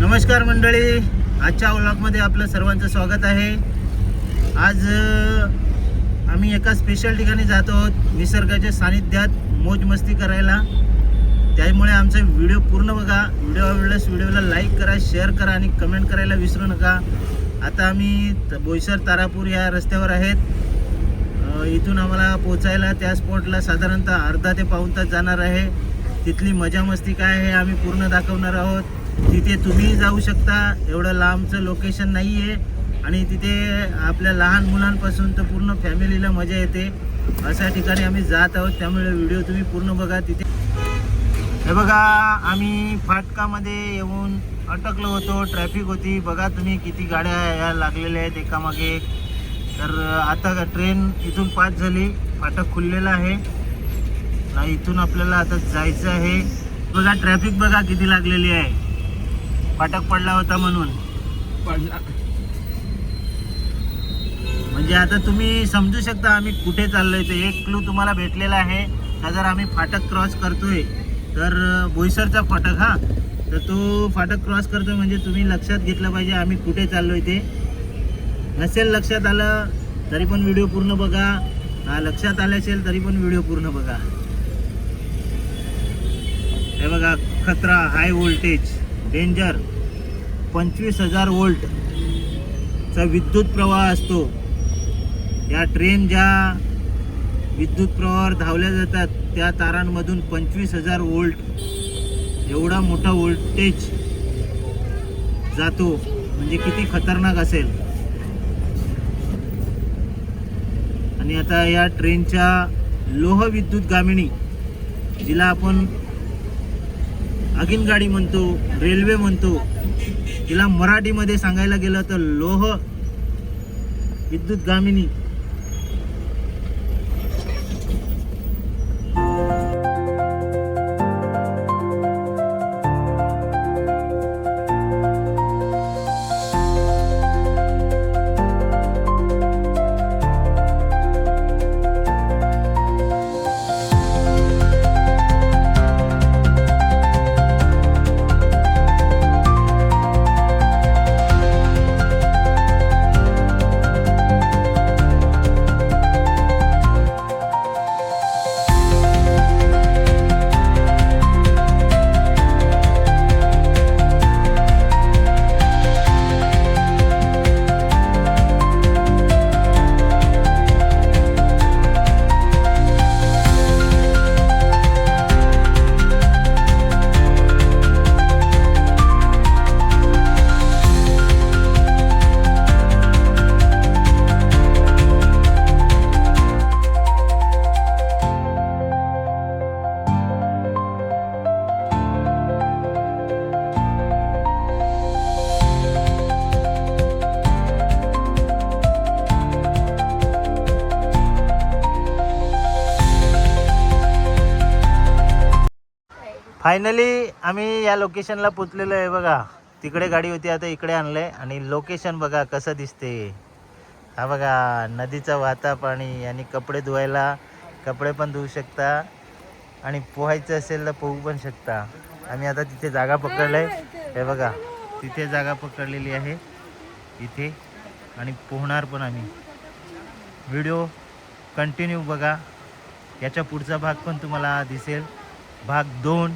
नमस्कार मंडळी, आजच्या व्लॉगमध्ये आपलं सर्वांचं स्वागत आहे। आज आम्ही एका स्पेशल ठिकाणी जात आहोत, निसर्गाच्या सानिध्यात मोज मस्ती करायला। त्यामुळे आमचा व्हिडिओ पूर्ण बघा। व्हिडिओ आवडल्यास व्हिडिओला लाईक करा, शेअर करा आणि कमेंट करायला विसरू नका। आता आम्ही बोईसर तारापूर या रस्त्यावर आहेत। इथून आम्हाला पोहोचायला त्या स्पॉटला साधारणतः अर्धा ते पाऊण तास जाणार आहे। तिथली मजा मस्ती काय आहे आम्ही पूर्ण दाखवणार आहोत। तिथे तुम्ही जाऊ शकता, एवढं लांबचं लोकेशन नाही आहे आणि तिथे आपल्या लहान मुलांपासून तर पूर्ण फॅमिलीला मजा येते। अशा ठिकाणी आम्ही जात आहोत, त्यामुळे व्हिडिओ तुम्ही पूर्ण बघा। तिथे हे बघा, आम्ही फाटकामध्ये येऊन अटकलो होतो, ट्रॅफिक होती। बघा तुम्ही किती गाड्या या लागलेल्या आहेत एकामागे एक। तर आता ट्रेन इथून पास झाली, फाटक खुललेला आहे ना, इथून आपल्याला आता जायचं आहे। बघा ट्रॅफिक बघा किती लागलेली आहे, फाटक पडला होता म्हणून पडला। म्हणजे आता तुम्ही समजू शकता आम्ही कुठे चाललोय। ते एक क्लू तुम्हाला भेटलेला आहे का, जर आम्ही फाटक क्रॉस करतोय तर बोईसरचा फाटक, हा तर तो फाटक क्रॉस करतोय म्हणजे तुम्ही लक्षात घेतलं पाहिजे आम्ही कुठे चाललोय। ते नसेल लक्षात आलं तरी पण व्हिडिओ पूर्ण बघा, लक्षात आले असेल तरी पण व्हिडिओ पूर्ण बघा। हे बघा, खतरा, हाय व्होल्टेज, डेंजर, 25,000 वोल्ट चा विद्युत प्रवाह असतो। या ट्रेन ज्या विद्युत प्रवाहावर धावल्या जातात त्या तारांमधून 25,000 वोल्ट एवढा मोठा व्होल्टेज जातो, म्हणजे किती खतरनाक असेल। आणि आता या ट्रेनच्या लोह विद्युत गामिणी, जिला आपण आगीनगाडी म्हणतो, रेल्वे म्हणतो, तिला मराठीमध्ये सांगायला गेलं तर लोह विद्युत गामिनी। फायनली आम्ही या लोकेशनला पोचलेलो आहे। बघा तिकडे गाडी होती, आता इकडे आणलंय आणि लोकेशन बघा कसं दिसते। हा बघा, नदीचं वाहता पाणी आणि कपडे धुवायला कपडे पण धुवू शकता आणि पोहायचं असेल तर पोहू पण शकता। आम्ही आता तिथे जागा पकडलंय, हे बघा तिथे जागा पकडलेली आहे इथे, आणि पोहणार पण आम्ही। व्हिडिओ कंटिन्यू बघा, याच्या पुढचा भाग पण तुम्हाला दिसेल, भाग 2।